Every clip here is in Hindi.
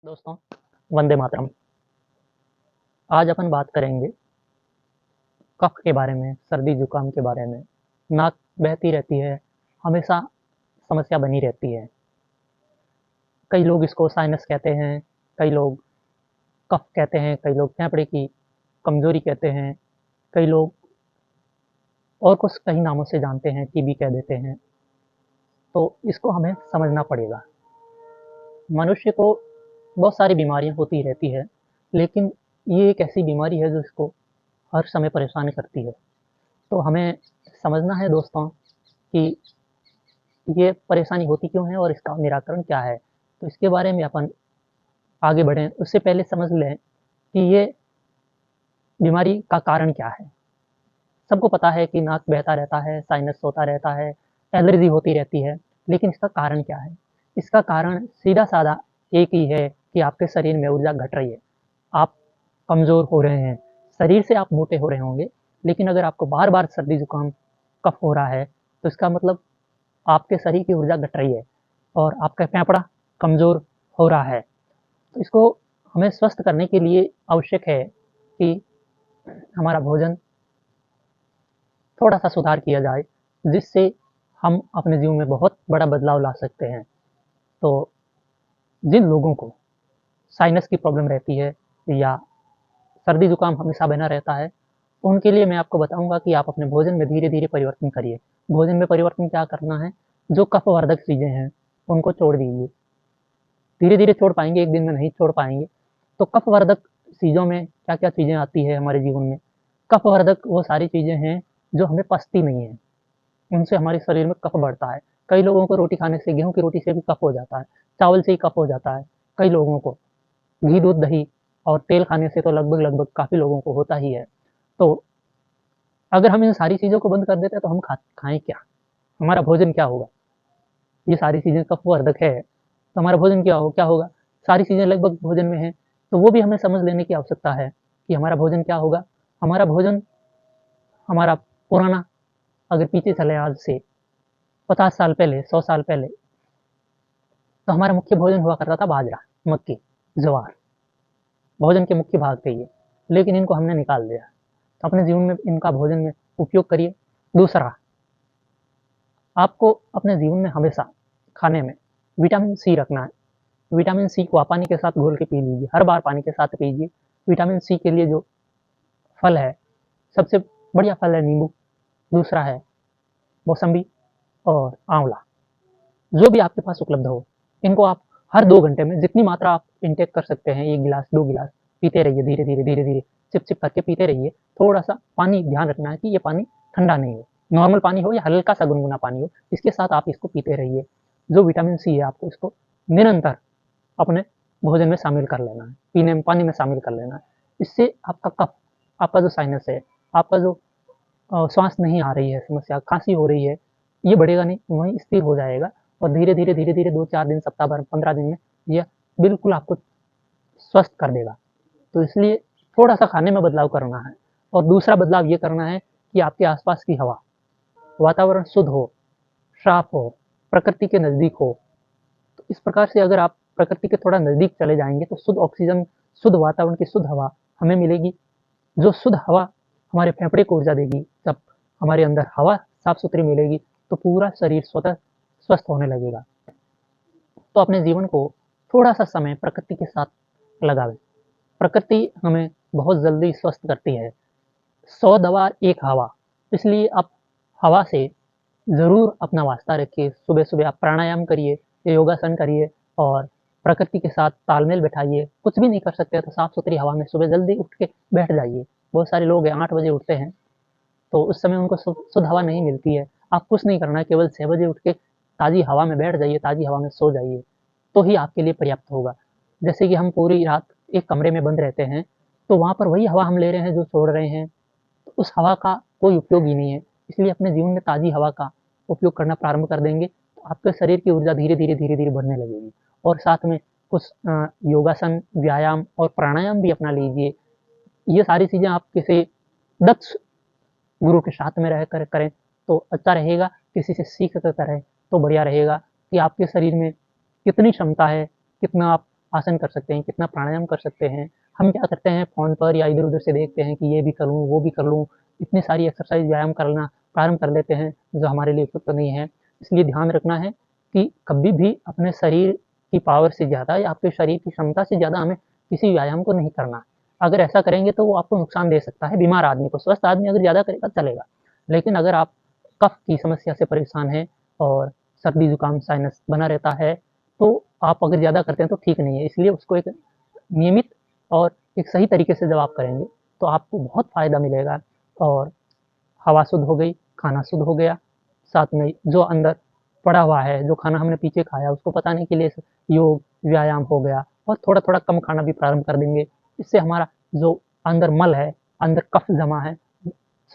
दोस्तों, वंदे मातरम। आज अपन बात करेंगे कफ के बारे में, सर्दी जुकाम के बारे में। नाक बहती रहती है, हमेशा समस्या बनी रहती है। कई लोग इसको साइनस कहते हैं, कई लोग कफ कहते हैं, कई लोग फेफड़े की कमजोरी कहते हैं, कई लोग और कुछ कई नामों से जानते हैं, टीबी कह देते हैं। तो इसको हमें समझना पड़ेगा। मनुष्य को बहुत सारी बीमारियां होती रहती है, लेकिन ये एक ऐसी बीमारी है जो इसको हर समय परेशान करती है। तो हमें समझना है दोस्तों कि ये परेशानी होती क्यों है और इसका निराकरण क्या है। तो इसके बारे में अपन आगे बढ़ें उससे पहले समझ लें कि ये बीमारी का कारण क्या है। सबको पता है कि नाक बहता रहता है, साइनस होता रहता है, एलर्जी होती रहती है, लेकिन इसका कारण क्या है? इसका कारण सीधा साधा एक ही है कि आपके शरीर में ऊर्जा घट रही है। आप कमजोर हो रहे हैं, शरीर से आप मोटे हो रहे होंगे, लेकिन अगर आपको बार बार सर्दी जुकाम कफ हो रहा है तो इसका मतलब आपके शरीर की ऊर्जा घट रही है और आपका फेफड़ा कमजोर हो रहा है। तो इसको हमें स्वस्थ करने के लिए आवश्यक है कि हमारा भोजन थोड़ा सा सुधार किया जाए, जिससे हम अपने जीवन में बहुत बड़ा बदलाव ला सकते हैं। तो जिन लोगों को साइनस की प्रॉब्लम रहती है या सर्दी जुकाम हमेशा बना रहता है, उनके लिए मैं आपको बताऊंगा कि आप अपने भोजन में धीरे धीरे परिवर्तन करिए। भोजन में परिवर्तन क्या करना है? जो कफवर्धक चीजें हैं उनको छोड़ दीजिए। धीरे धीरे छोड़ पाएंगे, एक दिन में नहीं छोड़ पाएंगे। तो कफवर्धक चीजों में क्या क्या चीजें आती है हमारे जीवन में? कफवर्धक वो सारी चीजें हैं जो हमें पचती नहीं है, उनसे हमारे शरीर में कफ बढ़ता है। कई लोगों को रोटी खाने से, गेहूं की रोटी से भी कफ हो जाता है, चावल से ही कफ हो जाता है। कई लोगों को घी, दूध, दही और तेल खाने से तो लगभग लगभग काफी लोगों को होता ही है। तो अगर हम इन सारी चीजों को बंद कर देते हैं तो हम खाएं क्या? हमारा भोजन क्या होगा? ये सारी चीजें कफवर्धक है तो हमारा भोजन क्या होगा? सारी चीजें लगभग भोजन में है, तो वो भी हमें समझ लेने की आवश्यकता है कि हमारा भोजन क्या होगा। हमारा भोजन, हमारा पुराना, अगर पीछे चले आज से 50 साल पहले, 100 साल पहले, तो हमारा मुख्य भोजन हुआ करता था बाजरा, मक्की, ज्वार। भोजन के मुख्य भाग थे ये, लेकिन इनको हमने निकाल दिया। तो अपने जीवन में इनका भोजन में उपयोग करिए। दूसरा, आपको अपने जीवन में हमेशा खाने में विटामिन सी रखना है। विटामिन सी को आप पानी के साथ घोल के पी लीजिए, हर बार पानी के साथ पीजिए। विटामिन सी के लिए जो फल है, सबसे बढ़िया फल है नींबू, दूसरा है मौसम्बी और आंवला। जो भी आपके पास उपलब्ध हो, इनको आप हर 2 घंटे में जितनी मात्रा आप इनटेक कर सकते हैं, 1 गिलास 2 गिलास पीते रहिए। धीरे धीरे धीरे धीरे सिप सिप करके पीते रहिए। थोड़ा सा पानी ध्यान रखना है कि ये पानी ठंडा नहीं हो, नॉर्मल पानी हो या हल्का सा गुनगुना पानी हो, इसके साथ आप इसको पीते रहिए। जो विटामिन सी है आपको इसको निरंतर अपने भोजन में शामिल कर लेना है, पीने में, पानी में शामिल कर लेना है। इससे आपका कफ, आपका जो साइनस है, आपका जो श्वास नहीं आ रही है समस्या, खांसी हो रही है, ये बढ़ेगा नहीं, वहीं स्थिर हो जाएगा और धीरे धीरे धीरे धीरे 2-4 दिन, सप्ताह भर, 15 दिन में यह बिल्कुल आपको स्वस्थ कर देगा। तो इसलिए थोड़ा सा खाने में बदलाव करना है। और दूसरा बदलाव ये करना है कि आपके आसपास की हवा, वातावरण शुद्ध हो, साफ हो, प्रकृति के नजदीक हो। तो इस प्रकार से अगर आप प्रकृति के थोड़ा नजदीक चले जाएंगे तो शुद्ध ऑक्सीजन, शुद्ध वातावरण की शुद्ध हवा हमें मिलेगी। जो शुद्ध हवा हमारे फेफड़े को ऊर्जा देगी। जब हमारे अंदर हवा साफ सुथरी मिलेगी तो पूरा शरीर स्वतः स्वस्थ होने लगेगा। तो अपने जीवन को थोड़ा सा समय प्रकृति के साथ लगावें। प्रकृति हमें बहुत जल्दी स्वस्थ करती है। 100 दवा एक हवा। इसलिए आप हवा से जरूर अपना वास्ता रखिए। सुबह सुबह आप प्राणायाम करिए, योगासन करिए और प्रकृति के साथ तालमेल बैठाइए। कुछ भी नहीं कर सकते तो साफ सुथरी हवा में सुबह जल्दी उठ के बैठ जाइए। बहुत सारे लोग हैं 8 बजे उठते हैं, तो उस समय उनको शुद्ध हवा नहीं मिलती है। आप कुछ नहीं करना है, केवल 6 बजे उठ के ताज़ी हवा में बैठ जाइए, ताज़ी हवा में सो जाइए, तो ही आपके लिए पर्याप्त होगा। जैसे कि हम पूरी रात एक कमरे में बंद रहते हैं, तो वहाँ पर वही हवा हम ले रहे हैं जो छोड़ रहे हैं, तो उस हवा का कोई उपयोग ही नहीं है। इसलिए अपने जीवन में ताज़ी हवा का उपयोग करना प्रारंभ कर देंगे तो आपके शरीर की ऊर्जा धीरे धीरे धीरे धीरे बढ़ने लगेगी। और साथ में कुछ योगासन, व्यायाम और प्राणायाम भी अपना लीजिए। ये सारी चीज़ें आप किसी दक्ष गुरु के साथ में रहकर करें तो अच्छा रहेगा। किसी से सीख कर करें तो बढ़िया रहेगा कि आपके शरीर में कितनी क्षमता है, कितना आप आसन कर सकते हैं, कितना प्राणायाम कर सकते हैं। हम क्या करते हैं फ़ोन पर या इधर-उधर से देखते हैं कि ये भी कर लूँ, वो भी कर लूँ, इतनी सारी एक्सरसाइज़ व्यायाम करना प्रारंभ कर देते हैं, जो हमारे लिए उपयुक्त नहीं है। इसलिए ध्यान रखना है कि कभी भी अपने शरीर की पावर से ज़्यादा या आपके शरीर की क्षमता से ज़्यादा हमें किसी व्यायाम को नहीं करना। अगर ऐसा करेंगे तो वो आपको नुकसान दे सकता है, बीमार आदमी को। स्वस्थ आदमी अगर ज़्यादा करेगा चलेगा, लेकिन अगर आप कफ की समस्या से परेशान हैं और सर्दी जुकाम साइनस बना रहता है, तो आप अगर ज़्यादा करते हैं तो ठीक नहीं है। इसलिए उसको एक नियमित और एक सही तरीके से जब आप करेंगे तो आपको बहुत फ़ायदा मिलेगा और हवा शुद्ध हो गई, खाना शुद्ध हो गया, साथ में जो अंदर पड़ा हुआ है, जो खाना हमने पीछे खाया उसको पचाने के लिए योग, व्यायाम हो गया और थोड़ा-थोड़ा कम खाना भी प्रारंभ कर देंगे। इससे हमारा जो अंदर मल है, अंदर कफ जमा है,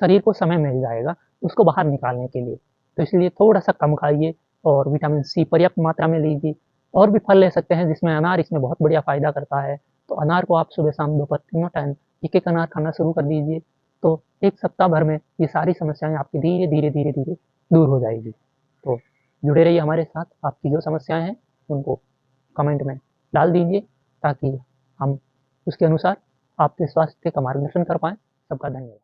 शरीर को समय मिल जाएगा उसको बाहर निकालने के लिए। तो इसलिए थोड़ा-सा कम खाइए और विटामिन सी पर्याप्त मात्रा में लीजिए और भी फल ले सकते हैं जिसमें अनार इसमें बहुत बढ़िया फ़ायदा करता है। तो अनार को आप सुबह, शाम, दोपहर तीनों टाइम एक-एक अनार खाना शुरू कर दीजिए, तो 1 सप्ताह भर में ये सारी समस्याएँ आपकी धीरे, धीरे, धीरे, धीरे दूर हो जाएगी। तो जुड़े रहिए हमारे साथ, आपकी जो समस्याएँ हैं उनको कमेंट में डाल दीजिए ताकि हम उसके अनुसार आपके स्वास्थ्य का मार्गदर्शन कर पाएँ। सबका धन्यवाद।